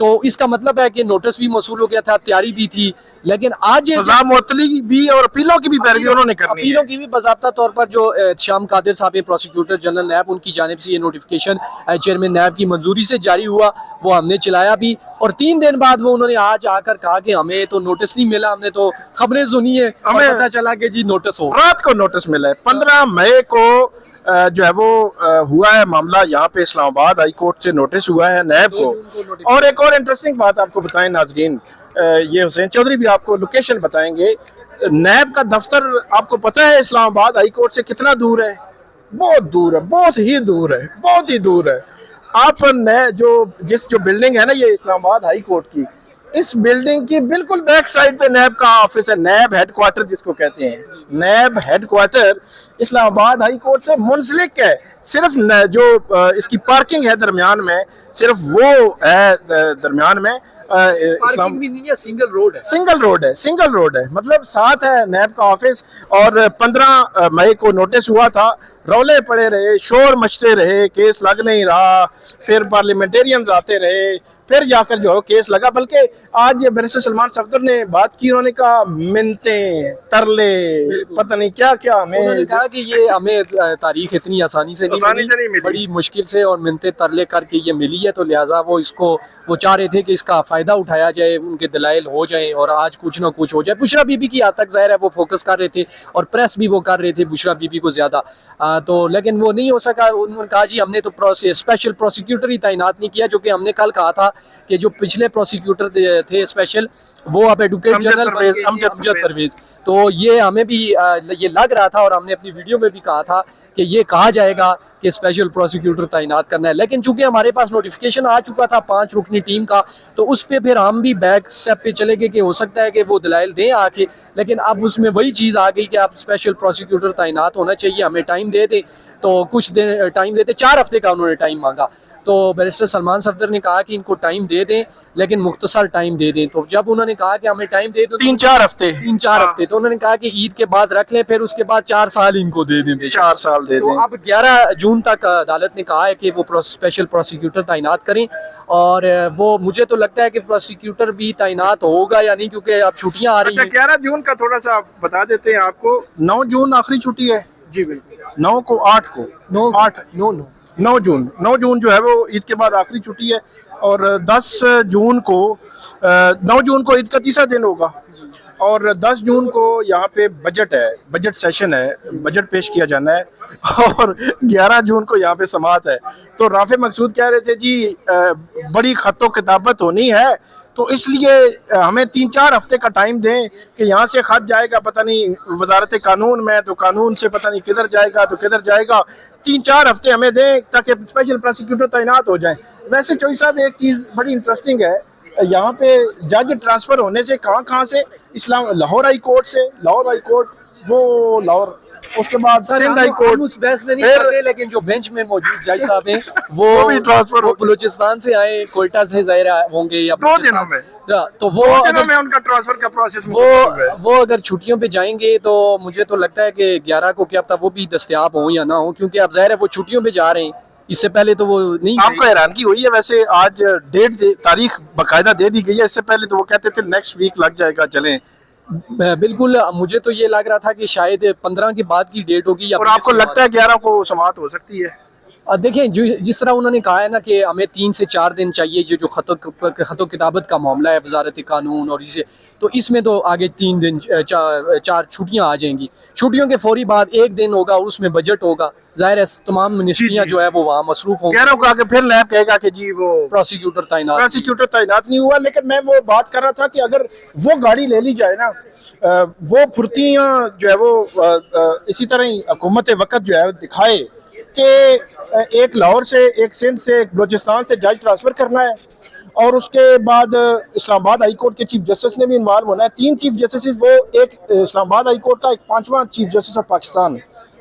تو اس کا مطلب ہے کہ نوٹس بھی موصول ہو گیا تھا, تیاری بھی تھی, لیکن آج سزا معطلی بھی اور اپیلوں کی بھی پیروی انہوں نے کرنی ہے. اپیلوں کی بھی باضابطہ طور پر جو شام قادر صاحب پروسیکیوٹر جنرل نیب, ان کی جانب سے یہ نوٹیفیکیشن چیئرمین نیب کی منظوری سے جاری ہوا, وہ ہم نے چلایا بھی, اور 3 دن بعد وہ انہوں نے آج آ کر کہا کہ ہمیں تو نوٹس نہیں ملا, ہم نے تو خبریں سنی ہے, ہمیں پتہ چلا کہ جی نوٹس ہو. رات کو نوٹس ملا ہے. 15 مئی کو جو ہے وہ ہوا ہے معاملہ یہاں پہ اسلام آباد ہائی کورٹ سے نوٹس ہوا ہے نیب کو. اور ایک اور انٹرسٹنگ بات آپ کو بتائیں ناظرین, یہ حسین چودھری بھی آپ کو لوکیشن بتائیں گے. نیب کا دفتر آپ کو پتہ ہے اسلام آباد ہائی کورٹ سے کتنا دور ہے؟ بہت دور ہے, بہت ہی دور ہے, بہت ہی دور ہے. آپ جو بلڈنگ ہے نا یہ اسلام آباد ہائی کورٹ کی, اس بلڈنگ کی بالکل بیک سائڈ پہ نیب کا آفس ہے, نیب ہیڈ کوارٹر جس کو کہتے ہیں. نیب ہیڈ کوارٹر اسلام آباد ہائی کورٹ سے منسلک ہے. صرف جو اس کی پارکنگ ہے درمیان میں, صرف وہ ہے درمیان میں. سنگل روڈ ہے, سنگل روڈ ہے, مطلب ساتھ ہے نیب کا آفس. اور 15 مئی کو نوٹس ہوا تھا, رولے پڑے رہے, شور مچتے رہے, کیس لگ نہیں رہا, پھر پارلیمنٹیرینز آتے رہے, پھر جا کر جو کیس لگا. بلکہ آج بیرسٹر سلمان صفدر نے بات کی, انہوں نے کہا منتیں ترلے پتہ نہیں کیا کیا, انہوں نے کہا کہ یہ ہمیں تاریخ اتنی آسانی سے نہیں ملی, بڑی مشکل سے اور منتیں ترلے کر کے یہ ملی ہے, تو لہٰذا وہ چاہ رہے تھے کہ اس کا فائدہ اٹھایا جائے, ان کے دلائل ہو جائیں اور آج کچھ نہ کچھ ہو جائے. بشرا بی بی کی حد تک ظاہر ہے وہ فوکس کر رہے تھے اور پریس بھی وہ کر رہے تھے بشرا بی بی کو زیادہ, تو لیکن وہ نہیں ہو سکا. انہوں نے کہا جی ہم نے تو اسپیشل پروسیکیوٹر ہی تعینات نہیں کیا, جو کہ ہم نے کل کہا تھا کہ جو پچھلے پروسیکیوٹر تھے اسپیشل وہ اب ایڈوکیٹ جنرل امجد پرویز, تو یہ ہمیں بھی یہ لگ رہا تھا اور ہم نے اپنی ویڈیو میں بھی کہا تھا کہ یہ کہا جائے گا کہ اسپیشل پروسیکیوٹر تعینات کرنا ہے. لیکن چونکہ ہمارے پاس نوٹیفیکیشن آ چکا تھا 5 رکنی ٹیم کا, تو اس پہ پھر ہم بھی بیک سٹیپ پہ چلے گئے کہ ہو سکتا ہے کہ وہ دلائل دیں آ کے, لیکن اب اس میں وہی چیز آ گئی کہ اب اسپیشل پروسیکیوٹر تعینات ہونا چاہیے, ہمیں ٹائم دے دیں. تو کچھ دن ٹائم دیتے, 4 ہفتے کا انہوں نے ٹائم مانگا. تو بیرسٹر سلمان صفدر نے کہا کہ ان کو ٹائم دے دیں لیکن مختصر ٹائم دے دیں. تو جب انہوں نے کہا کہ ہمیں ٹائم دے دیں 3-4 ہفتے, تو انہوں نے کہا کہ عید کے بعد رکھ لیں, پھر اس کے بعد 4 سال ان کو دے دیں, 4 سال دے دیں. تو اب 11 جون تک عدالت نے کہا ہے کہ وہ اسپیشل پروسیکیوٹر تعینات کریں, اور وہ مجھے تو لگتا ہے کہ پروسیکیوٹر بھی تعینات ہوگا یا نہیں, کیونکہ اب چھٹیاں آ رہی ہیں. 11 جون کا تھوڑا سا بتا دیتے ہیں آپ کو. 9 جون آخری چھٹی ہے. جی بالکل, 9 کو 9 جون جو ہے وہ عید کے بعد آخری چھٹی ہے, اور 10 جون کو 9 جون کو عید کا تیسرا دن ہوگا, اور 10 جون کو یہاں پہ بجٹ ہے, بجٹ سیشن ہے, بجٹ پیش کیا جانا ہے, اور 11 جون کو یہاں پہ سماعت ہے. تو رافع مقصود کہہ رہے تھے جی بڑی خط و کتابت ہونی ہے, تو اس لیے ہمیں 3-4 ہفتے کا ٹائم دیں کہ یہاں سے خط جائے گا پتہ نہیں وزارت قانون میں, تو قانون سے پتہ نہیں کدھر جائے گا, تو کدھر جائے گا. 3-4 ہفتے ہمیں دیں تاکہ اسپیشل پروسیکیوٹر تعینات ہو جائیں. ویسے چوئی صاحب ایک چیز بڑی انٹرسٹنگ ہے, یہاں پہ جج ٹرانسفر ہونے سے کہاں سے, لاہور ہائی کورٹ سے, لاہور ہائی کورٹ وہ لاہور, اس کے بعد سندھ ہائی کورٹ, اس بحث میں نہیں کرتے, لیکن جو بینچ میں موجود جج صاحب ہیں وہ بھی ٹرانسفر بلوچستان سے آئے, کوئٹہ سے ظاہر ہوں گے یا 2 دنوں میں, تو وہ ان کا ٹرانسفر کا پروسیس وہ اگر چھٹیوں پہ جائیں گے تو مجھے تو لگتا ہے کہ 11 کو کیا پتہ وہ بھی دستیاب ہوں یا نہ ہوں, کیونکہ اب ظاہر ہے وہ چھٹیوں پہ جا رہے ہیں, اس سے پہلے تو وہ نہیں. آپ کو حیرانگی ہوئی ہے ویسے آج ڈیٹ تاریخ باقاعدہ دے دی گئی ہے, اس سے پہلے تو وہ کہتے تھے نیکسٹ ویک لگ جائے گا, چلیں. بالکل, مجھے تو یہ لگ رہا تھا کہ شاید 15 کے بعد کی ڈیٹ ہوگی, اور آپ کو لگتا ہے 11 کو سماعت ہو سکتی ہے؟ دیکھیں جس طرح انہوں نے کہا ہے نا کہ ہمیں 3 سے 4 دن چاہیے, جو خط و کتابت کا معاملہ ہے وزارت قانون اور اسے, تو اس میں تو آگے 3 دن 4 چھٹیاں آ جائیں گی. چھٹیوں کے فوری بعد 1 دن ہوگا اور اس میں بجٹ ہوگا, ظاہر ہے تمام منسٹریاں جو ہے وہ وہاں مصروف ہوں گی. 11 کو آگے پھر نیب کہے گا کہ جی وہ پروسیکیوٹر تعینات نہیں ہوا. لیکن میں وہ بات کر رہا تھا کہ اگر وہ گاڑی لے لی جائے نا, وہ پھرتیاں جو ہے وہ اسی طرح ہی حکومت وقت جو ہے دکھائے کہ ایک لاہور سے, ایک سندھ سے, ایک بلوچستان سے جج ٹرانسفر کرنا ہے, اور اس کے بعد اسلام آباد ہائی کورٹ کے چیف جسٹس نے بھی انوالو ہونا ہے. 3 چیف جسٹس, وہ ایک اسلام آباد ہائی کورٹ کا, ایک 5واں چیف جسٹس آف پاکستان,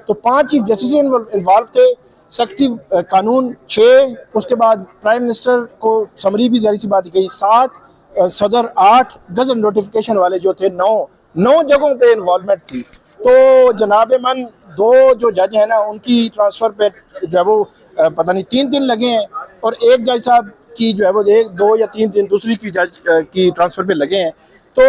تو 5 چیف جسٹس انوالو تھے. سیکرٹری قانون 6, اس کے بعد پرائم منسٹر کو سمری بھی ظاہر سی بات گئی 7, صدر 8, ڈزن نوٹیفیکیشن والے جو تھے 9 جگہوں پہ انوالومنٹ تھی. تو جناب من 2 جو جج ہیں نا ان کی ٹرانسفر پہ جب وہ پتہ نہیں 3 دن لگے ہیں, اور ایک جج صاحب کی جو ہے وہ 1 2 یا 3 دن دوسری کی جج کی ٹرانسفر پہ لگے ہیں، تو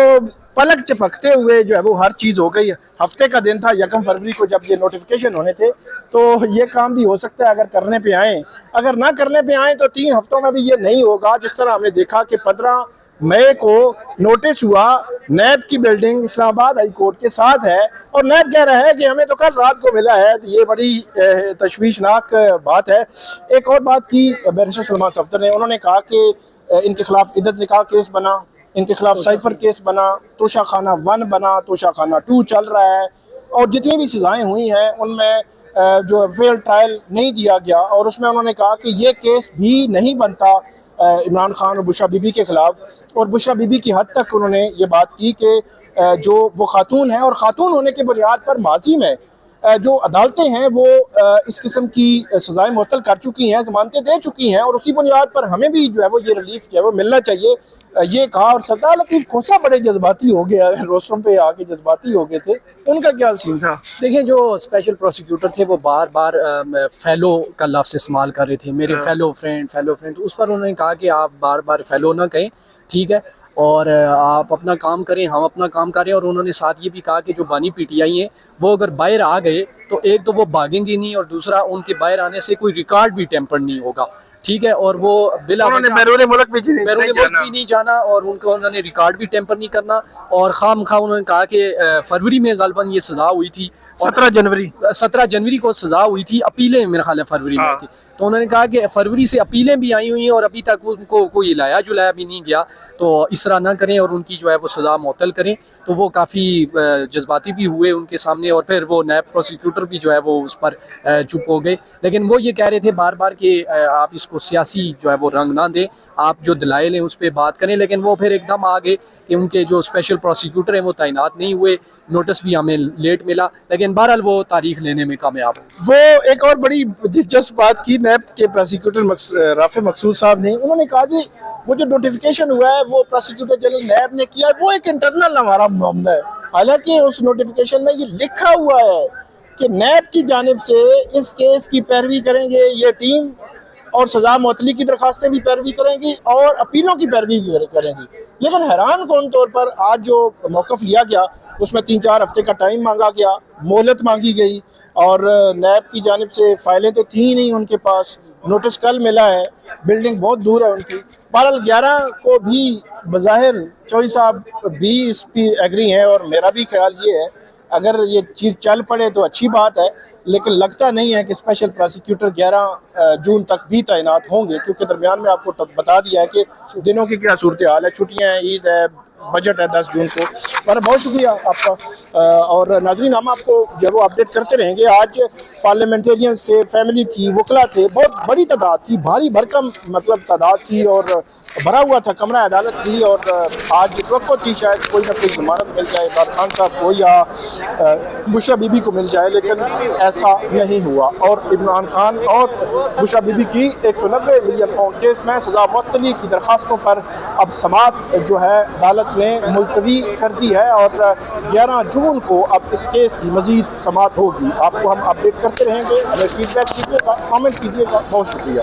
پلک چپکتے ہوئے جو ہے وہ ہر چیز ہو گئی. ہفتے کا دن تھا 1 فروری کو جب یہ نوٹیفیکیشن ہونے تھے، تو یہ کام بھی ہو سکتا ہے اگر کرنے پہ آئیں. اگر نہ کرنے پہ آئیں تو 3 ہفتوں میں بھی یہ نہیں ہوگا. جس طرح ہم نے دیکھا کہ 15 مئی کو نوٹس ہوا، نیب کی بلڈنگ اسلام آباد ہائی کورٹ کے ساتھ ہے، اور نیب کہہ رہا ہے کہ ہمیں تو کل رات کو ملا ہے. یہ بڑی تشویشناک بات ہے. ایک اور بات کی بیرسٹر سلمان صفدر نے، انہوں نے کہا کہ ان کے خلاف عدت نکاح کیس بنا، ان کے خلاف سائفر کیس بنا، توشہ خانہ 1 بنا، توشہ خانہ 2 چل رہا ہے، اور جتنی بھی سزائیں ہوئی ہیں ان میں جو فیل ٹرائل نہیں دیا گیا. اور اس میں انہوں نے کہا کہ یہ کیس بھی نہیں بنتا عمران خان اور بشرا بی بی کے خلاف. اور بشرا بی بی کی حد تک انہوں نے یہ بات کی کہ جو وہ خاتون ہیں، اور خاتون ہونے کی بنیاد پر ماضی میں جو عدالتیں ہیں وہ اس قسم کی سزائیں معطل کر چکی ہیں، ضمانتیں دے چکی ہیں، اور اسی بنیاد پر ہمیں بھی جو ہے وہ یہ ریلیف جو ہے وہ ملنا چاہیے، یہ کہا. اور سردار لطیف کھوسہ بڑے جذباتی ہو گیا، روسٹرم پہ آ کے جذباتی ہو گئے تھے، ان کا کیا سین تھا؟ دیکھیں، جو اسپیشل پروسیکیوٹر تھے وہ بار بار فیلو کا لفظ استعمال کر رہے تھے، میرے فیلو فرینڈ. اس پر انہوں نے کہا کہ آپ بار بار فیلو نہ کہیں، ٹھیک ہے، اور آپ اپنا کام کریں، ہم اپنا کام کریں. اور انہوں نے ساتھ یہ بھی کہا کہ جو بانی پی ٹی آئی ہیں وہ اگر باہر آ گئے تو ایک تو وہ بھاگیں گے نہیں، اور دوسرا ان کے باہر آنے سے کوئی ریکارڈ بھی ٹیمپر نہیں ہوگا، ٹھیک ہے. اور وہ انہوں نے بیرون ملک بھی نہیں جانا، اور انہوں نے ریکارڈ بھی ٹیمپر نہیں کرنا. اور خام خواہ انہوں نے کہا کہ فروری میں غالباً یہ سزا ہوئی تھی، 17 جنوری کو سزا ہوئی تھی، اپیلیں میرے خیال ہے فروری میں تھی. تو انہوں نے کہا کہ فروری سے اپیلیں بھی آئی ہوئی ہیں اور ابھی تک ان کو کوئی لایا جلایا بھی نہیں گیا، تو اس طرح نہ کریں اور ان کی جو ہے وہ سزا معطل کریں. تو وہ کافی جذباتی بھی ہوئے ان کے سامنے، اور پھر وہ نیب پروسیکیوٹر بھی جو ہے وہ اس پر چپ ہو گئے. لیکن وہ یہ کہہ رہے تھے بار بار کہ آپ اس کو سیاسی جو ہے وہ رنگ نہ دیں، آپ جو دلائل ہیں اس پہ بات کریں. لیکن وہ پھر ایک دم آگے کہ ان کے جو اسپیشل پروسیکیوٹر ہیں وہ تعینات نہیں ہوئے، نوٹس بھی ہمیں لیٹ ملا، لیکن بہرحال وہ تاریخ لینے میں کامیاب ہو. وہ ایک اور بڑی دلچسپ بات کی نیب کے پروسیکیوٹر رافع مقصود صاحب نے. انہوں نے کہا جی وہ جو نوٹیفیکیشن ہوا ہے وہ پروسیکیوٹر جنرل نیب نے کیا، وہ ایک انٹرنل ہمارا معاملہ ہے. حالانکہ اس نوٹیفیکیشن میں یہ لکھا ہوا ہے کہ نیب کی جانب سے اس کیس کی پیروی کریں گے یہ ٹیم، اور سزا معطلی کی درخواستیں بھی پیروی کریں گی اور اپیلوں کی پیروی بھی کریں گی. لیکن حیران کن طور پر آج جو موقف لیا گیا اس میں 3-4 ہفتے کا ٹائم مانگا گیا، مہلت مانگی گئی، اور نیب کی جانب سے فائلیں تو تھیں نہیں ان کے پاس. نوٹس کل ملا ہے، بلڈنگ بہت دور ہے ان کی. بہرحال 11 کو بھی بظاہر چوہدری صاحب بھی اس پہ ایگری ہیں، اور میرا بھی خیال یہ ہے اگر یہ چیز چل پڑے تو اچھی بات ہے. لیکن لگتا نہیں ہے کہ اسپیشل پروسیکیوٹر 11 جون تک بھی تعینات ہوں گے، کیونکہ درمیان میں آپ کو بتا دیا ہے کہ دنوں کی کیا صورتحال ہے، چھٹیاں ہیں، عید ہے، بجٹ ہے 10 جون کو. بہت شکریہ آپ کا. اور ناظرین ہم آپ کو جب وہ اپڈیٹ کرتے رہیں گے. آج پارلیمنٹیرینز تھے، فیملی تھی، وکلا تھے، بہت بڑی تعداد تھی، بھاری بھرکم مطلب تعداد تھی، اور بھرا ہوا تھا کمرہ عدالت بھی. اور آج توقع تھی شاید کوئی نہ کوئی ضمانت مل جائے عمران خان صاحب کو یا بشرا بی بی کو مل جائے، لیکن ایسا نہیں ہوا. اور عمران خان اور بشرا بی بی کی 190 ملین پاؤنڈ کیس میں سزا معطلی کی درخواستوں پر اب سماعت جو ہے عدالت نے ملتوی کر دی ہے، اور 11 جون کو اب اس کیس کی مزید سماعت ہوگی. آپ کو ہم اپڈیٹ کرتے رہیں گے. ہمیں فیڈ بیک کیجیے گا، کامنٹ کیجیے گا. بہت شکریہ.